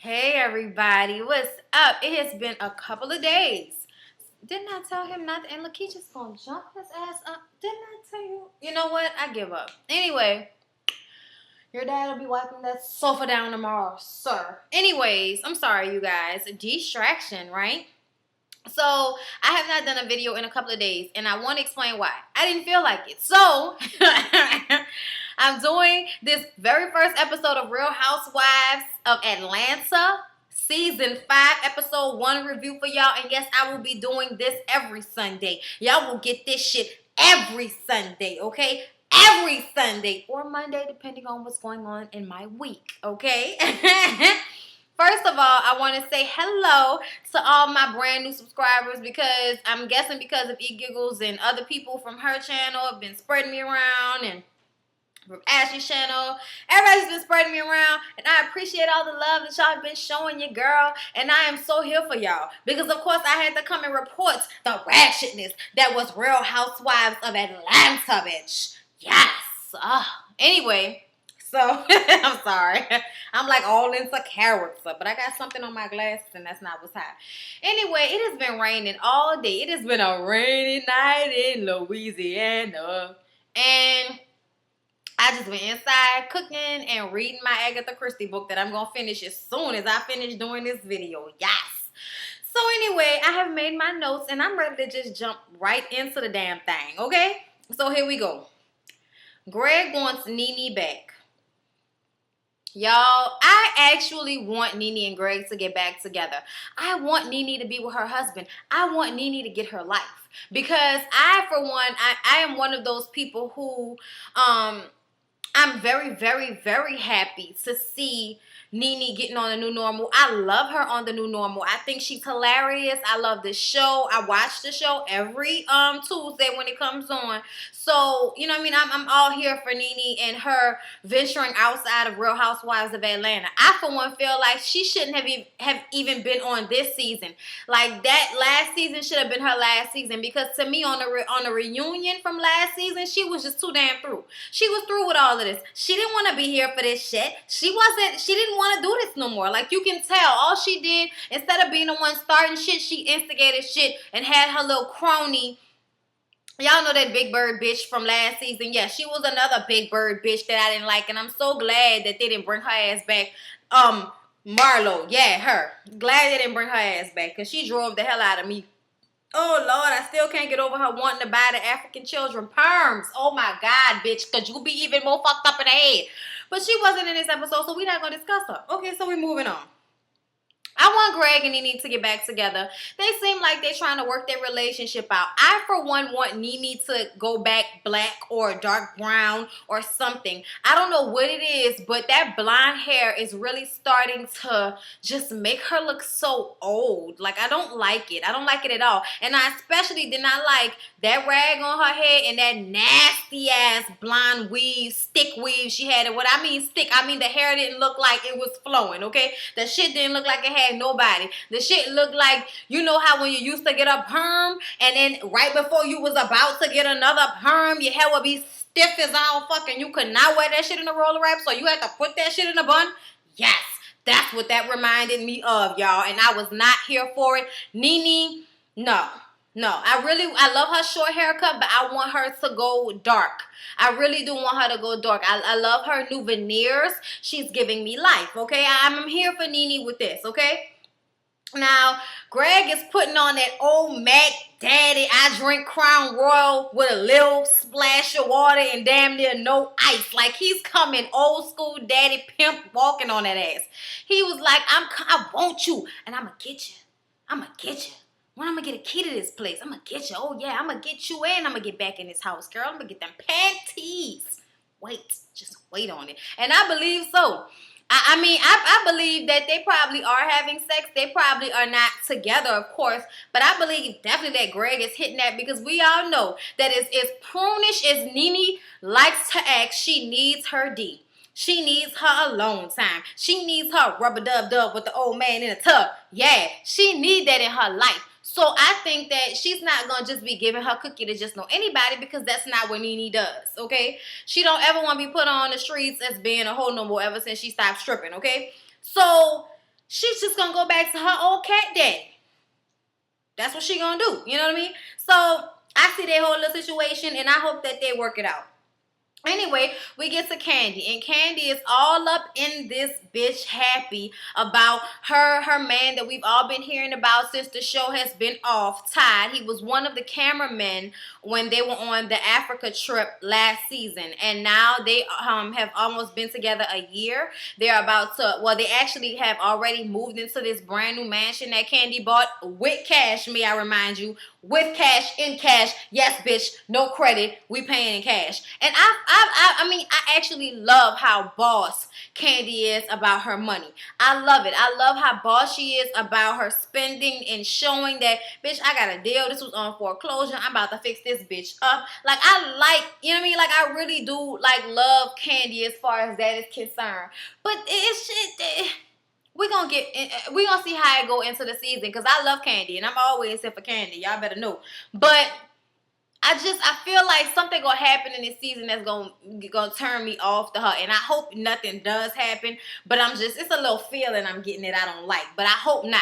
Hey everybody, what's up? It has been a couple of days. Didn't I tell him not to? And Lakeisha's gonna jump his ass up. Didn't I tell you? You know what? I give up. Anyway, your dad will be wiping that sofa down tomorrow, sir. Anyways, I'm sorry, you guys. Distraction, right? So, I have not done a video in a couple of days, and I want to explain why. I didn't feel like it. So, I'm doing this very first episode of Real Housewives of Atlanta, Season 5, Episode 1 review for y'all. And yes, I will be doing this every Sunday. Y'all will get this shit every Sunday, okay? Every Sunday or Monday, depending on what's going on in my week, okay? First of all, I want to say hello to all my brand new subscribers because I'm guessing because of E-Giggles and other people from her channel have been spreading me around, and from Ashley's channel. Everybody's been spreading me around, and I appreciate all the love that y'all have been showing your girl, and I am so here for y'all because, of course, I had to come and report the ratchetness that was Real Housewives of Atlanta, bitch. Yes. Anyway. So, I'm sorry. I'm like all into character, but I got something on my glasses and that's not what's hot. Anyway, it has been raining all day. It has been a rainy night in Louisiana. And I just been inside cooking and reading my Agatha Christie book that I'm going to finish as soon as I finish doing this video. Yes. So anyway, I have made my notes and I'm ready to just jump right into the damn thing, okay? So here we go. Greg wants Nene back. Y'all, I actually want Nene and Greg to get back together. I want Nene to be with her husband. I want Nene to get her life. Because I, for one, I am one of those people who, I'm very, very, very happy to see Nene getting on the new normal. I love her on the new normal. I think she's hilarious. I love the show. I watch the show every Tuesday when it comes on. So, you know what I mean? I'm all here for Nene and her venturing outside of Real Housewives of Atlanta. I, for one, feel like she shouldn't have even been on this season. Like, that last season should have been her last season because, to me, on the reunion from last season, she was just too damn through. She was through with all of this. She didn't want to be here for this shit. She didn't want to do this no more. Like, you can tell. All she did, instead of being the one starting shit, she instigated shit and had her little crony. Y'all know that Big Bird bitch from last season. Yeah, she was another Big Bird bitch that I didn't like. And I'm so glad that they didn't bring her ass back. Marlo. Yeah, her. Glad they didn't bring her ass back. Because she drove the hell out of me. Oh, Lord, I still can't get over her wanting to buy the African children perms. Oh, my God, bitch, because you'll be even more fucked up in the head. But she wasn't in this episode, so we're not going to discuss her. Okay, so we're moving on. I want Greg and Nene to get back together. They seem like they're trying to work their relationship out. I, for one, want Nene to go back black or dark brown or something. I don't know what it is, but that blonde hair is really starting to just make her look so old. Like, I don't like it. I don't like it at all. And I especially did not like that rag on her head and that nasty-ass blonde weave, stick weave she had. And what I mean stick, I mean the hair didn't look like it was flowing, okay? The shit didn't look like it had nobody. The shit looked like, you know how when you used to get a perm and then right before you was about to get another perm, your hair would be stiff as all fucking. You could not wear that shit in a roller wrap, so you had to put that shit in a bun? Yes, that's what that reminded me of, y'all, and I was not here for it. Nene, no. I love her short haircut, but I want her to go dark. I really do want her to go dark. I love her new veneers. She's giving me life, okay? I'm here for Nene with this, okay? Now, Greg is putting on that old Mac Daddy, I drink Crown Royal with a little splash of water and damn near no ice. Like, he's coming old school daddy pimp walking on that ass. He was like, I want you, and I'm going to get you. I'm going to get you. When I'm going to get a key to this place, I'm going to get you. Oh, yeah, I'm going to get you and I'm going to get back in this house, girl. I'm going to get them panties. Just wait on it. And I believe so. I believe that they probably are having sex. They probably are not together, of course. But I believe definitely that Greg is hitting that because we all know that as prunish as Nene likes to act, she needs her D. She needs her alone time. She needs her rubber-dub-dub with the old man in the tub. Yeah, she needs that in her life. So I think that she's not going to just be giving her cookie to just know anybody because that's not what Nene does, okay? She don't ever want to be put on the streets as being a hoe no more ever since she stopped stripping, okay? So she's just gonna go back to her old cat daddy. That's what she gonna do. You know what I mean? So I see their whole little situation, and I hope that they work it out. Anyway, we get to Candy, and Candy is all up in this bitch happy about her man that we've all been hearing about since the show has been off, Todd. He was one of the cameramen when they were on the Africa trip last season, and now they have almost been together a year. They're about to, well, they actually have already moved into this brand new mansion that Candy bought with cash, may I remind you, with cash, in cash. Yes, bitch, no credit. We paying in cash. And I mean, I actually love how boss Candy is about her money. I love it. I love how boss she is about her spending and showing that, bitch, I got a deal. This was on foreclosure. I'm about to fix this bitch up. Like, I like, you know what I mean? Like, I really do, like, love Candy as far as that is concerned. But it's shit. We gonna see how it go into the season, because I love Candy and I'm always here for Candy. Y'all better know. But I feel like something gonna happen in this season that's gonna turn me off to her, and I hope nothing does happen. But it's a little feeling I'm getting that I don't like, but I hope not.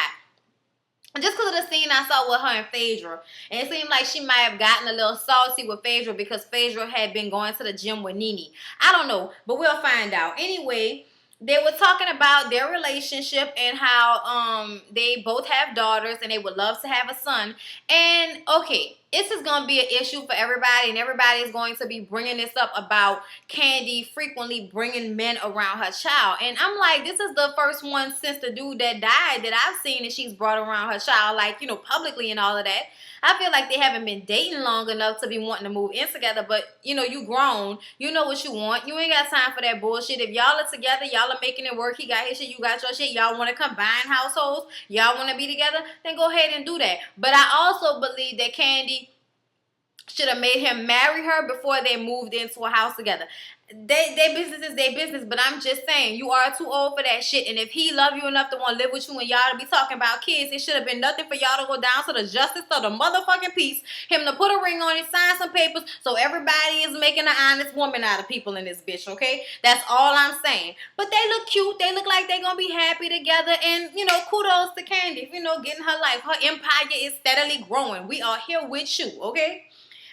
Just because of the scene I saw with her and Phaedra, and it seemed like she might have gotten a little salty with Phaedra because Phaedra had been going to the gym with Nene. I don't know, but we'll find out. Anyway, they were talking about their relationship and how they both have daughters and they would love to have a son. And okay, this is going to be an issue for everybody, and everybody is going to be bringing this up about Candy frequently bringing men around her child. And I'm like, this is the first one since the dude that died that I've seen that she's brought around her child, like, you know, publicly and all of that. I feel like they haven't been dating long enough to be wanting to move in together, but, you know, you grown. You know what you want. You ain't got time for that bullshit. If y'all are together, y'all are making it work. He got his shit, you got your shit. Y'all want to combine households. Y'all want to be together. Then go ahead and do that. But I also believe that Candy should have made him marry her before they moved into a house together. They business is their business, but I'm just saying, you are too old for that shit. And if he love you enough to want to live with you and y'all to be talking about kids, it should have been nothing for y'all to go down to the justice of the motherfucking peace, him to put a ring on it, sign some papers, so everybody is making an honest woman out of people in this bitch, okay? That's all I'm saying. But they look cute. They look like they're going to be happy together. And, you know, kudos to Candy, you know, getting her life. Her empire is steadily growing. We are here with you, okay?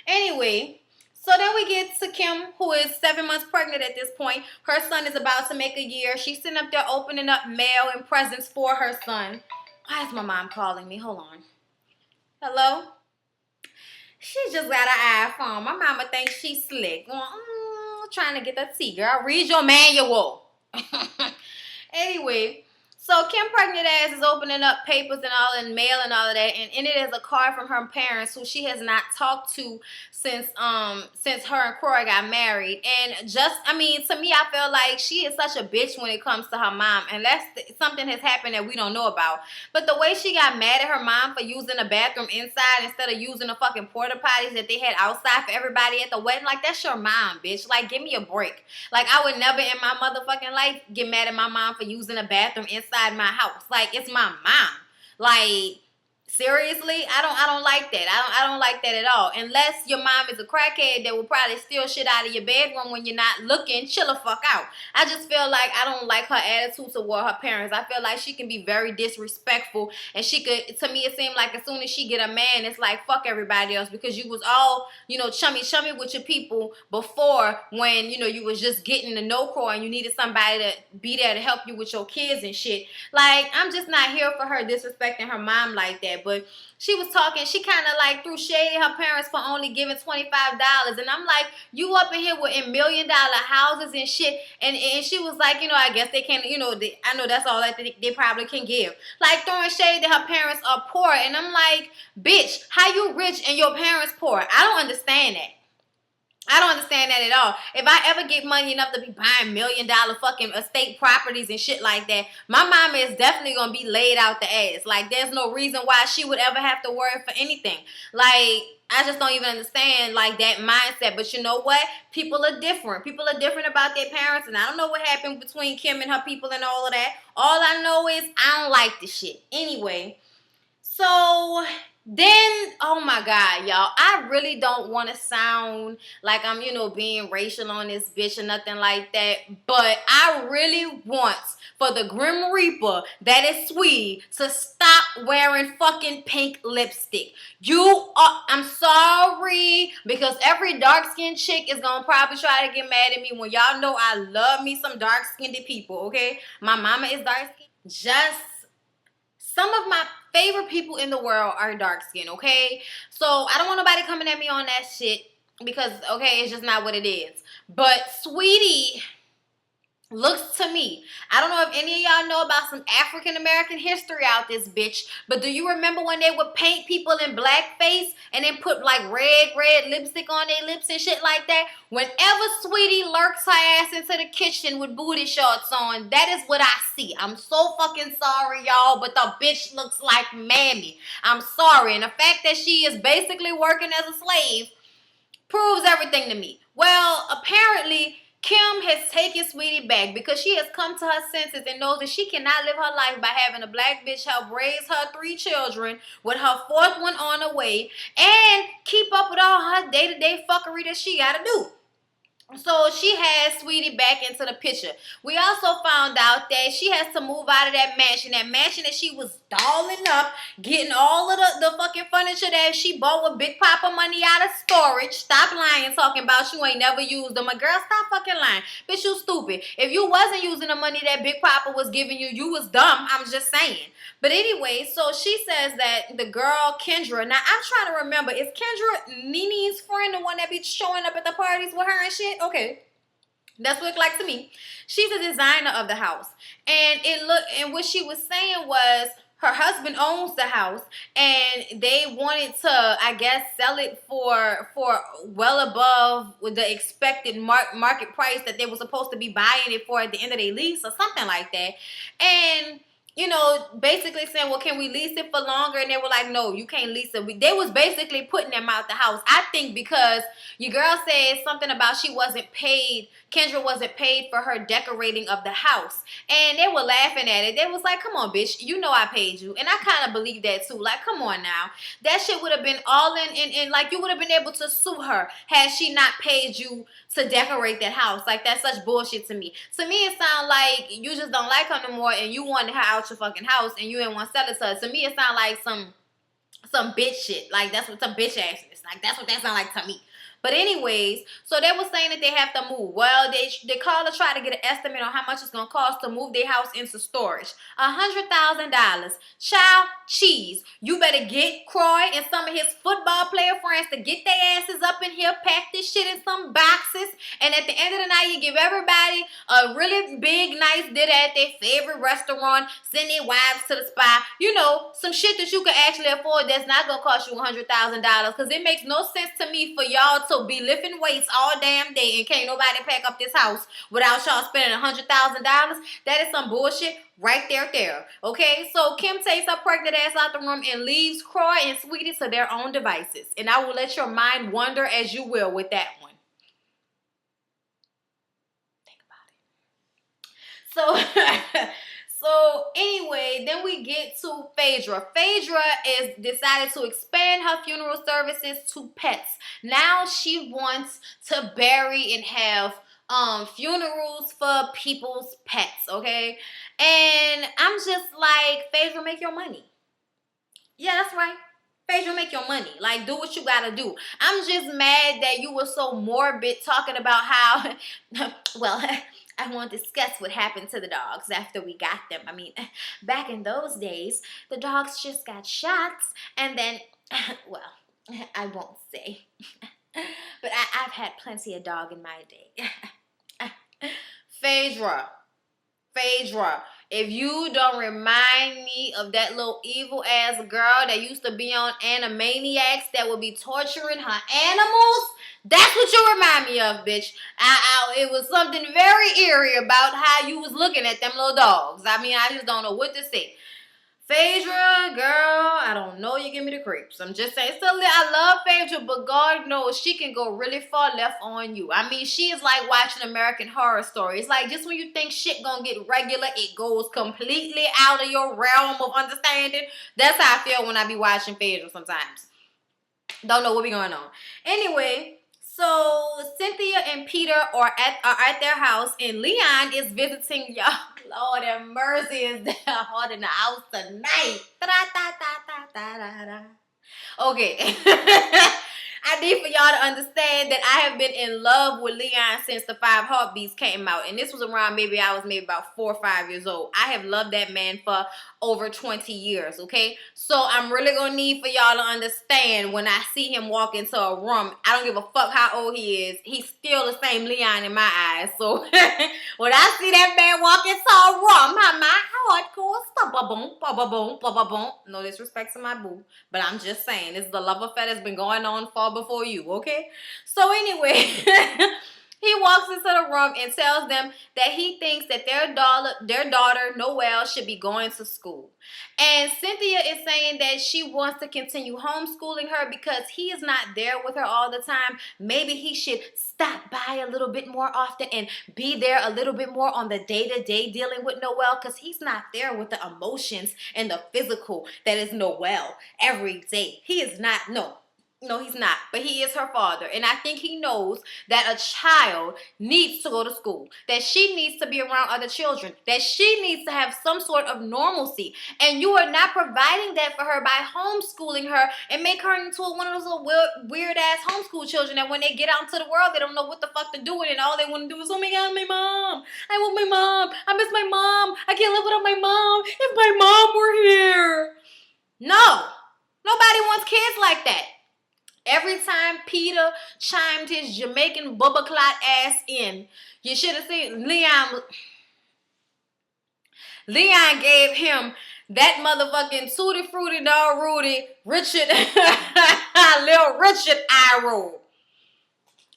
Anyway, so then we get to Kim, who is 7 months pregnant at this point. Her son is about to make a year. She's sitting up there opening up mail and presents for her son. Why is my mom calling me? Hold on. Hello? She just got an iPhone. My mama thinks she's slick. Trying to get the tea, girl. Read your manual. Anyway, so Kim pregnant ass is opening up papers and all, and mail and all of that, and in it is a card from her parents who she has not talked to since her and Corey got married. And just, I mean, to me, I feel like she is such a bitch when it comes to her mom, unless something has happened that we don't know about. But the way she got mad at her mom for using the bathroom inside instead of using the fucking porta potties that they had outside for everybody at the wedding, like, that's your mom, bitch. Like, give me a break. Like, I would never in my motherfucking life get mad at my mom for using a bathroom inside my house. Like, it's my mom. Like, seriously, I don't like that. I don't like that at all. Unless your mom is a crackhead that will probably steal shit out of your bedroom when you're not looking, chill the fuck out. I just feel like I don't like her attitude toward her parents. I feel like she can be very disrespectful, and she could, to me, it seemed like as soon as she get a man, it's like fuck everybody else, because you was all, you know, chummy with your people before, when, you know, you was just getting to know Crow and you needed somebody to be there to help you with your kids and shit. Like, I'm just not here for her disrespecting her mom like that. But she was talking, she kind of like threw shade at her parents for only giving $25. And I'm like, you up in here with $1 million houses and shit. And she was like, you know, I guess they can, you know, I know that's all that they probably can give. Like, throwing shade that her parents are poor. And I'm like, bitch, how you rich and your parents poor? I don't understand that. I don't understand that at all. If I ever get money enough to be buying $1 million fucking estate properties and shit like that, my mama is definitely going to be laid out the ass. Like, there's no reason why she would ever have to worry for anything. Like, I just don't even understand, like, that mindset. But you know what? People are different. People are different about their parents, and I don't know what happened between Kim and her people and all of that. All I know is I don't like this shit. Anyway, so Then, oh my God, y'all, I really don't want to sound like I'm, being racial on this bitch or nothing like that, but I really want for the Grim Reaper, that is Sweetie, to stop wearing fucking pink lipstick. I'm sorry, because every dark-skinned chick is gonna probably try to get mad at me when y'all know I love me some dark-skinned people, okay? My mama is dark-skinned. Just some of my favorite people in the world are dark skinned, okay? So I don't want nobody coming at me on that shit because, okay, it's just not what it is. But Sweetie looks to me, I don't know if any of y'all know about some African American history out this bitch, but do you remember when they would paint people in blackface and then put like red lipstick on their lips and shit like that? Whenever Sweetie lurks her ass into the kitchen with booty shorts on, that is what I see. I'm so fucking sorry, y'all, but the bitch looks like Mammy. I'm sorry. And the fact that she is basically working as a slave proves everything to me. Well, apparently Kim has taken Sweetie back because she has come to her senses and knows that she cannot live her life by having a black bitch help raise her 3 children with her 4th one on the way and keep up with all her day-to-day fuckery that she gotta do. So she has Sweetie back into the picture. We also found out that she has to move out of that mansion that she was dolling up, getting all of the fucking furniture that she bought with Big Papa money out of storage. Stop lying, talking about you ain't never used them. A girl, stop fucking lying. Bitch, you stupid. If you wasn't using the money that Big Papa was giving you, you was dumb. I'm just saying. But anyway, so she says that the girl, Kendra, now I'm trying to remember, is Kendra Nene's friend, the one that be showing up at the parties with her and shit? Okay. That's what it looked like to me. She's a designer of the house. And what she was saying was her husband owns the house and they wanted to, I guess, sell it for well above the expected market price that they were supposed to be buying it for at the end of their lease or something like that. And basically saying, well, can we lease it for longer? And they were like, no, you can't lease it. They was basically putting them out the house. I think because your girl said something about Kendra wasn't paid for her decorating of the house. And they were laughing at it. They was like, come on, bitch, you know I paid you. And I kind of believe that too. Like, come on now. That shit would have been all in, like, you would have been able to sue her had she not paid you to decorate that house. Like, that's such bullshit to me. To me, it sounds like you just don't like her no more and you wanted her out your fucking house and you didn't want to sell it to her. To me, it sounds like some bitch shit. Like, that's what some bitch ass is. Like, that's what that sounds like to me. But anyways, so they were saying that they have to move. Well, they called to try to get an estimate on how much it's going to cost to move their house into storage. $100,000. Child, cheese. You better get Croy and some of his football player friends to get their asses up in here, pack this shit in some boxes, and at the end of the night, you give everybody a really big, nice dinner at their favorite restaurant, send their wives to the spa. Some shit that you can actually afford that's not going to cost you $100,000 because it makes no sense to me for y'all to be lifting weights all damn day and can't nobody pack up this house without y'all spending $100,000. That is some bullshit right there. Okay, so Kim takes her pregnant ass out the room and leaves Croy and Sweetie to their own devices. And I will let your mind wander as you will with that one. Think about it. So anyway, then we get to Phaedra. Phaedra is decided to expand her funeral services to pets. Now she wants to bury and have funerals for people's pets, okay? And I'm just like, Phaedra, make your money. Yeah, that's right. Phaedra, make your money. Like, do what you gotta do. I'm just mad that you were so morbid talking about how, well, I want to discuss what happened to the dogs after we got them. I mean, back in those days, the dogs just got shots and then, well, I won't say. But I've had plenty of dog in my day. Phaedra, if you don't remind me of that little evil ass girl that used to be on Animaniacs that would be torturing her animals, that's what you remind me of, bitch. It was something very eerie about how you was looking at them little dogs. I mean, I just don't know what to say. Phaedra, girl, I don't know. You give me the creeps. I'm just saying. Still, I love Phaedra, but God knows she can go really far left on you. I mean, she is like watching American Horror Story. It's like just when you think shit gonna get regular, it goes completely out of your realm of understanding. That's how I feel when I be watching Phaedra sometimes. Don't know what be going on. Anyway, so Cynthia and Peter are at their house, and Leon is visiting y'all. Lord have mercy, is there hot in the house tonight? Okay. I need for y'all to understand that I have been in love with Leon since the Five Heartbeats came out. And this was around I was about 4 or 5 years old. I have loved that man for over 20 years, okay? So I'm really going to need for y'all to understand when I see him walk into a room, I don't give a fuck how old he is. He's still the same Leon in my eyes. So when I see that man walk into a room, my heart goes ba-ba-boom, ba-ba-boom, ba-ba-boom. No disrespect to my boo, but I'm just saying, this is the love affair that's been going on far before you, okay? So anyway, he walks into the room and tells them that he thinks that their daughter, Noelle, should be going to school. And Cynthia is saying that she wants to continue homeschooling her because he is not there with her all the time. Maybe he should stop by a little bit more often and be there a little bit more on the day-to-day dealing with Noelle, because he's not there with the emotions and the physical that is Noelle every day. He is not, no, he's not. But he is her father. And I think he knows that a child needs to go to school, that she needs to be around other children, that she needs to have some sort of normalcy. And you are not providing that for her by homeschooling her and make her into one of those little weird-ass homeschool children that when they get out into the world, they don't know what the fuck to do with it. And all they want to do is, oh my God, my mom. I want my mom. I miss my mom. I can't live without my mom. If my mom were here. No. Nobody wants kids like that. Every time Peter chimed his Jamaican bubba clot ass in, you should have seen Leon gave him that motherfucking Tutti Frutti Dog Rudy Richard Little Richard eye roll.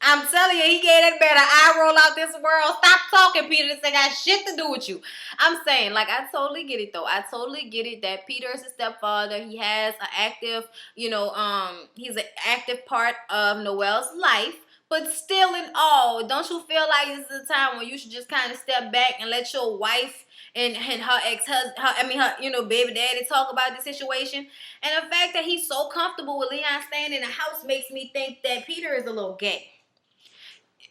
I'm telling you, he gave that better eye roll out this world. Stop talking, Peter. This ain't got shit to do with you. I'm saying, like, I totally get it, though. I totally get it that Peter is a stepfather. He has an active, he's an active part of Noelle's life. But still in all, don't you feel like this is a time when you should just kind of step back and let your wife and her ex-husband, her baby daddy talk about the situation? And the fact that he's so comfortable with Leon staying in the house makes me think that Peter is a little gay.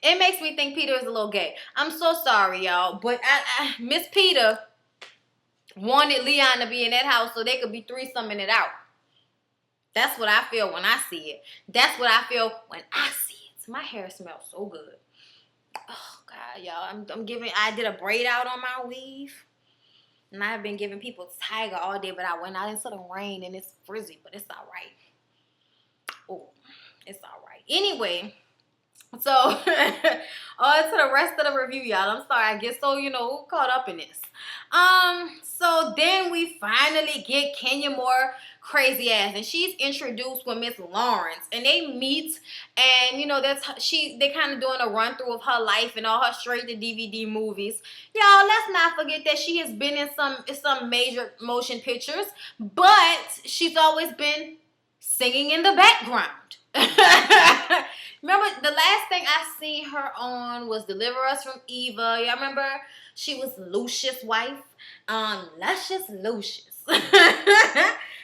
It makes me think Peter is a little gay. I'm so sorry, y'all. But Miss Peter wanted Leon to be in that house so they could be threesoming it out. That's what I feel when I see it. That's what I feel when I see it. My hair smells so good. Oh, God, y'all. I did a braid out on my weave. And I've been giving people tiger all day. But I went out into the rain and it's frizzy. But it's all right. Oh, it's all right. Anyway. So, on to the rest of the review, y'all. I'm sorry, I get so, caught up in this. So then we finally get Kenya Moore crazy ass, and she's introduced with Miss Lawrence, and they meet, and they kind of doing a run through of her life and all her straight to DVD movies. Y'all, let's not forget that she has been in some major motion pictures, but she's always been singing in the background. Remember, the last thing I seen her on was Deliver Us from Eva. Y'all remember? She was Lucius' wife. Luscious Lucius.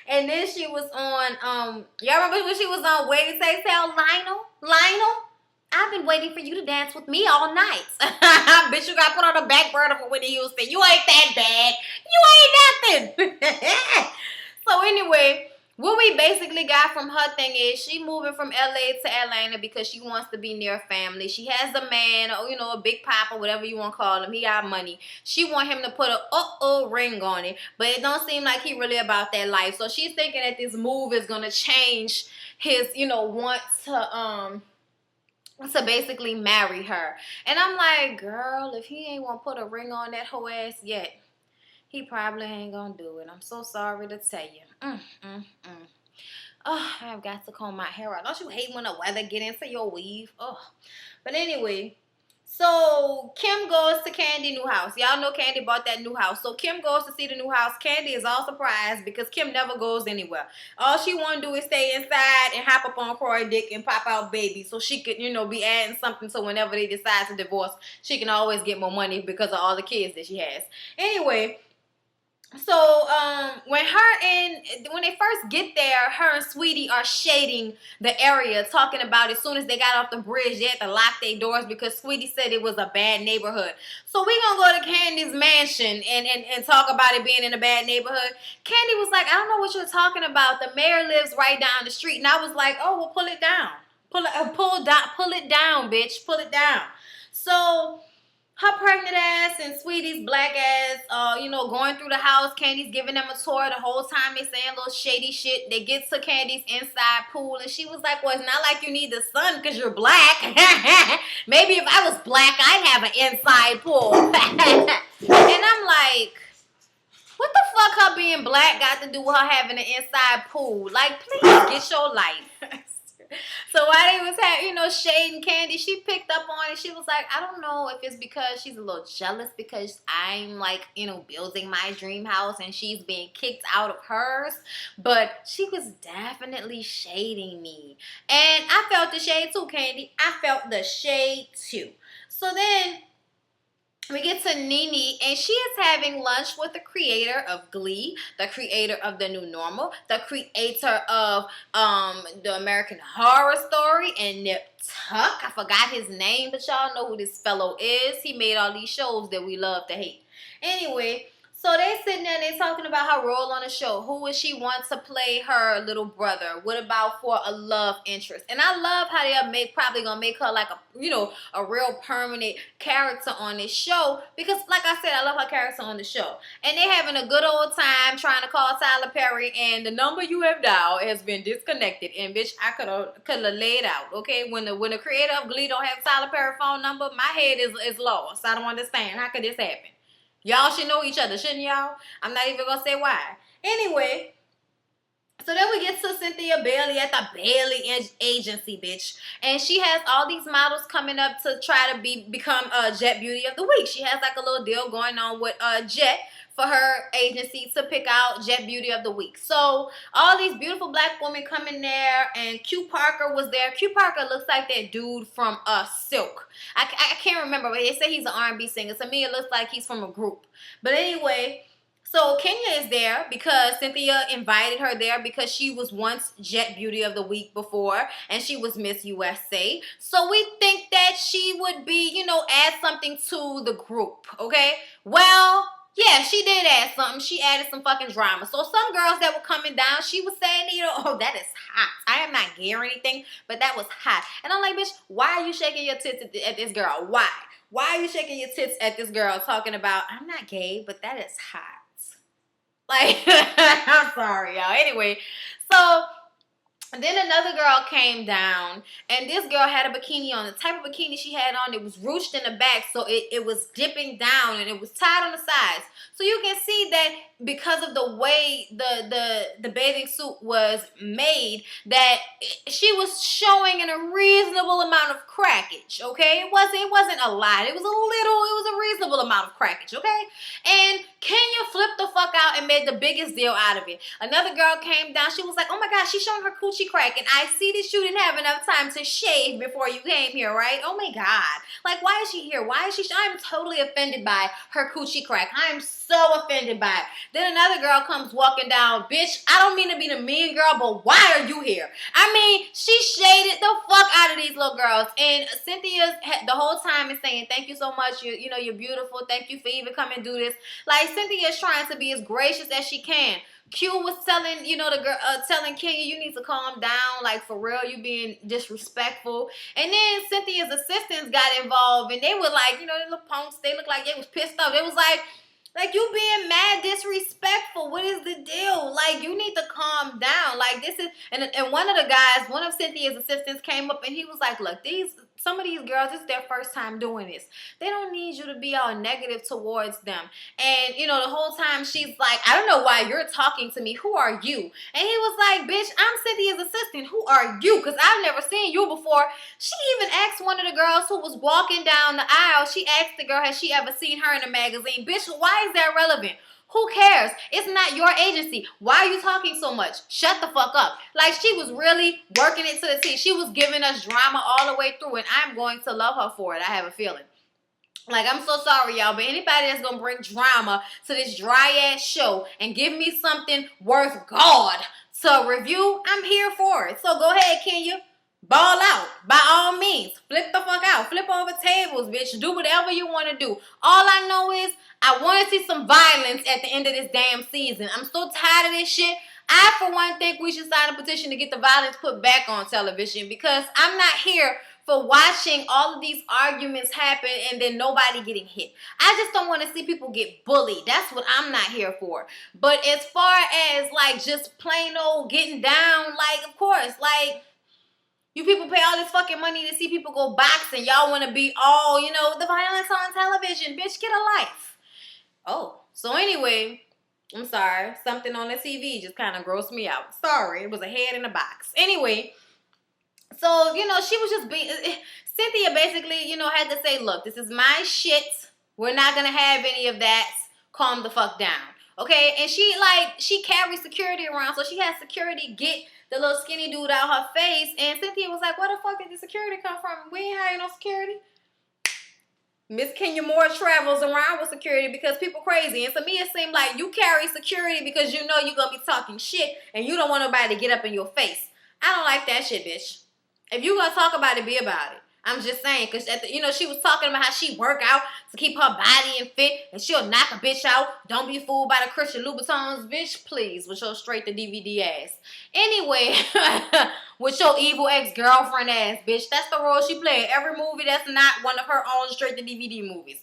And then she was on, y'all remember when she was on Waiting to Tell Lionel? I've been waiting for you to dance with me all night. Bitch, you got put on the back burner for Whitney Houston. You ain't that bad. You ain't nothing. So anyway, what we basically got from her thing is she moving from LA to Atlanta because she wants to be near family. She has a man, or, a big papa, whatever you want to call him. He got money. She want him to put a ring on it, but it don't seem like he really about that life. So she's thinking that this move is going to change his, want to basically marry her. And I'm like, girl, if he ain't want to put a ring on that whole ass yet, he probably ain't gonna do it. I'm so sorry to tell you. Oh, I've got to comb my hair out. Don't you hate when the weather get into your weave? Oh, but anyway, So Kim goes to Candy's new house. Y'all know Candy bought that new house. So Kim goes to see the new house. Candy is all surprised because Kim never goes anywhere. All she want to do is stay inside and hop up on Croy dick and pop out baby, so she could, be adding something, so whenever they decide to divorce, she can always get more money because of all the kids that she has. Anyway, so when they first get there, her and Sweetie are shading the area, talking about as soon as they got off the bridge, they had to lock their doors because Sweetie said it was a bad neighborhood. So we gonna go to Candy's mansion and talk about it being in a bad neighborhood. Candy was like, I don't know what you're talking about. The mayor lives right down the street. And I was like, oh, well, pull it down. Pull it down, bitch. Pull it down. So her pregnant ass and Sweetie's black ass, going through the house. Candy's giving them a tour. The whole time they saying little shady shit. They get to Candy's inside pool, and she was like, well, it's not like you need the sun because you're black. Maybe if I was black, I'd have an inside pool. And I'm like, what the fuck her being black got to do with her having an inside pool? Like, please get your life. So while they was shading Candy, she picked up on it. She was like, I don't know if it's because she's a little jealous because I'm like, building my dream house and she's being kicked out of hers. But she was definitely shading me. And I felt the shade too, Candy. I felt the shade too. So then we get to Nene, and she is having lunch with the creator of Glee, the creator of The New Normal, the creator of the American Horror Story, and Nip Tuck. I forgot his name, but y'all know who this fellow is. He made all these shows that we love to hate. Anyway, so they sitting there and they talking about her role on the show. Who would she want to play her little brother? What about for a love interest? And I love how they're probably gonna make her like a real permanent character on this show, because like I said, I love her character on the show. And they having a good old time trying to call Tyler Perry, and the number you have dialed has been disconnected. And bitch, I could have laid out. Okay, when the creator of Glee don't have Tyler Perry phone number, my head is lost. I don't understand. How could this happen? Y'all should know each other, shouldn't y'all? I'm not even gonna say why. Anyway, so then we get to Cynthia Bailey at the Bailey Agency, bitch. And she has all these models coming up to try to become Jet Beauty of the Week. She has like a little deal going on with Jet for her agency to pick out Jet Beauty of the Week. So all these beautiful black women come in there, and Q Parker was there. Q Parker looks like that dude from Silk. I can't remember, but they say he's an R&B singer. To me, it looks like he's from a group. But anyway, so Kenya is there because Cynthia invited her there because she was once Jet Beauty of the Week before, and she was Miss USA. So we think that she would be, add something to the group, okay? Well, yeah, she did add something. She added some fucking drama. So some girls that were coming down, she was saying, oh, that is hot. I am not gay or anything, but that was hot. And I'm like, bitch, why are you shaking your tits at this girl? Why? Why are you shaking your tits at this girl talking about, I'm not gay, but that is hot? Like, I'm sorry, y'all. Anyway, so then another girl came down, and this girl had a bikini on. The type of bikini she had on, it was ruched in the back, so it was dipping down, and it was tied on the sides. So you can see that because of the way the bathing suit was made, that she was showing in a reasonable amount of crackage, okay? It wasn't a lot. It was a reasonable amount of crackage, okay? And Kenya flipped the fuck out and made the biggest deal out of it. Another girl came down. She was like, oh my God, she's showing her coochie crack. And I see that you didn't have enough time to shave before you came here, right? Oh my God. Like, why is she here? Why is she? I'm totally offended by her coochie crack. I'm so offended by it. Then another girl comes walking down. Bitch, I don't mean to be the mean girl, but why are you here? I mean, she shaded the fuck out of these little girls. And Cynthia the whole time is saying, thank you so much. You're beautiful. Thank you for even coming and do this. Like, Cynthia is trying to be as gracious as she can. Q was telling, the girl, telling Kenya, you need to calm down. Like, for real, you being disrespectful. And then Cynthia's assistants got involved, and they were like, the little punks, they looked like they was pissed off. They was like, you being mad disrespectful. What is the deal? like, you need to calm down. Like, this is, and one of the guys, one of Cynthia's assistants came up and he was like, look, some of these girls, this is their first time doing this. They don't need you to be all negative towards them. And, you know, the whole time she's like, I don't know why you're talking to me. Who are you? And he was like, bitch, I'm Cynthia's assistant. Who are you? Because I've never seen you before. She even asked one of the girls who was walking down the aisle, she asked the girl, has she ever seen her in a magazine? Bitch, why is that relevant? Who cares? It's not your agency. Why are you talking so much? Shut the fuck up. Like, she was really working it to the T. She was giving us drama all the way through, and I'm going to love her for it. I have a feeling. Like, I'm so sorry, y'all, but anybody that's going to bring drama to this dry-ass show and give me something worth God to review, I'm here for it. So go ahead, Kenya. Ball out. By all means. Flip the fuck out. Flip over tables, bitch. Do whatever you want to do. All I know is I want to see some violence at the end of this damn season. I'm so tired of this shit. I, for one, think we should sign a petition to get the violence put back on television, because I'm not here for watching all of these arguments happen and then nobody getting hit. I just don't want to see people get bullied. That's what I'm not here for. But as far as, like, just plain old getting down, like, of course, like, you people pay all this fucking money to see people go boxing. Y'all want to be all, you know, the violence on television. Bitch, get a life. Oh, so anyway, I'm sorry. Something on the TV just kind of grossed me out. Sorry, it was a head in a box. Anyway, so, you know, she was just being, Cynthia basically, you know, had to say, look, this is my shit. We're not going to have any of that. Calm the fuck down. Okay? And she carries security around, so she has security get the little skinny dude out her face. And Cynthia was like, where the fuck did the security come from? We ain't hiring no security. Miss Kenya Moore travels around with security because people crazy. And to me, it seemed like you carry security because you know you're going to be talking shit and you don't want nobody to get up in your face. I don't like that shit, bitch. If you going to talk about it, be about it. I'm just saying, because, you know, she was talking about how she work out to keep her body in fit, and she'll knock a bitch out. Don't be fooled by the Christian Louboutins, bitch, please, with your straight-to-DVD ass. Anyway, with your evil ex-girlfriend ass, bitch. That's the role she played. Every movie that's not one of her own straight-to-DVD movies.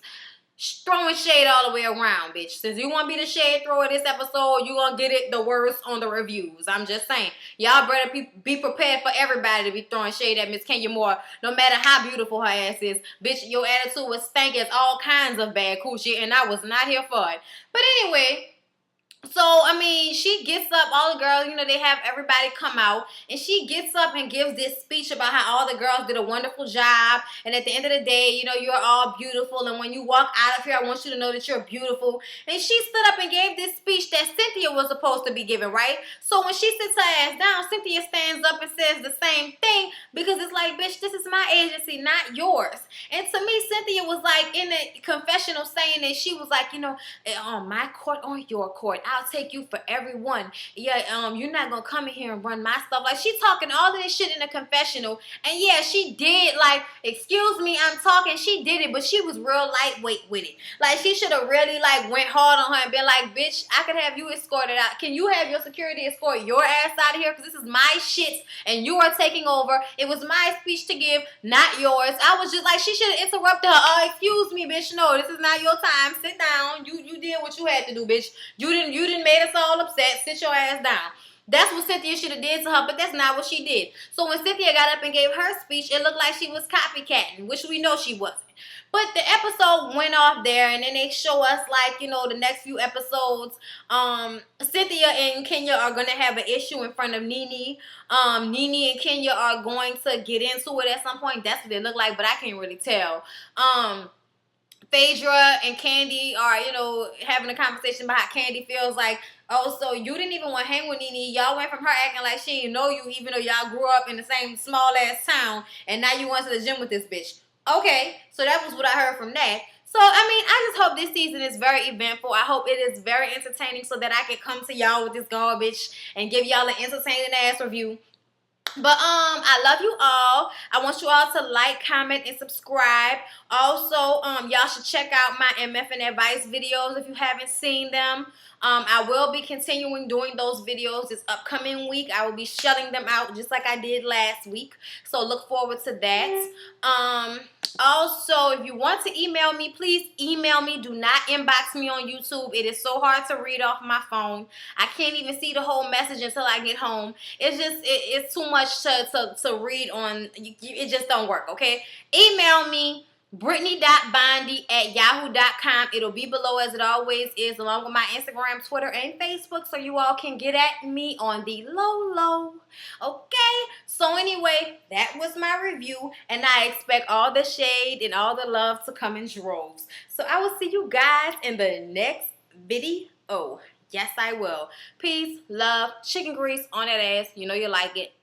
Throwing shade all the way around, bitch. Since you want to be the shade thrower this episode, you going to get it the worst on the reviews. I'm just saying. Y'all better be prepared for everybody to be throwing shade at Miss Kenya Moore, no matter how beautiful her ass is. Bitch, your attitude was stank as all kinds of bad coochie, and I was not here for it. But anyway, so, I mean, she gets up, all the girls, you know, they have everybody come out, and she gets up and gives this speech about how all the girls did a wonderful job, and at the end of the day, you know, you're all beautiful, and when you walk out of here, I want you to know that you're beautiful. And she stood up and gave this speech that Cynthia was supposed to be giving, right? So when she sits her ass down, Cynthia stands up and says the same thing, because it's like, bitch, this is my agency, not yours. And to me, Cynthia was like in a confessional saying that she was like, you know, on my court or your court, I'll take you for everyone. Yeah, you're not gonna come in here and run my stuff. Like, she talking all of this shit in a confessional. And yeah, she did, like, excuse me, I'm talking. She did it, but she was real lightweight with it. Like, she should have really, like, went hard on her and been like, bitch, I could have you escorted out. Can you have your security escort your ass out of here? Because this is my shit and you are taking over. It was my speech to give, not yours. I was just like, she should have interrupted her. Excuse me, bitch. No, this is not your time. Sit down. You did what you had to do, bitch. You didn't made us all upset. Sit your ass down. That's what Cynthia should have did to her, but that's not what she did. So when Cynthia got up and gave her speech, it looked like she was copycatting, which we know she wasn't. But the episode went off there, and then they show us, like, you know, the next few episodes, Cynthia and Kenya are going to have an issue in front of Nene. Nene and Kenya are going to get into it at some point. That's what they look like, but I can't really tell. Phaedra and Candy are, you know, having a conversation about how Candy feels like, oh, so you didn't even want to hang with Nene. Y'all went from her acting like she didn't know you, even though y'all grew up in the same small-ass town, and now you went to the gym with this bitch. Okay, so that was what I heard from that. So, I mean, I just hope this season is very eventful. I hope it is very entertaining so that I can come to y'all with this garbage and give y'all an entertaining-ass review. But I love you all. I want you all to like, comment, and subscribe. Also, y'all should check out my MF and Advice videos if you haven't seen them. I will be continuing doing those videos this upcoming week. I will be shutting them out just like I did last week. So look forward to that. Also, if you want to email me, please email me. Do not inbox me on YouTube. It is so hard to read off my phone. I can't even see the whole message until I get home. It's just, it's too much to read on. It just don't work, okay? Email me. Brittany.bondy@yahoo.com. It'll be below as it always is, along with my Instagram, Twitter, and Facebook, so you all can get at me on the low. Okay? So anyway, that was my review, and I expect all the shade and all the love to come in droves. So I will see you guys in the next video. Yes, I will. Peace, love, chicken grease on that ass. You know you like it.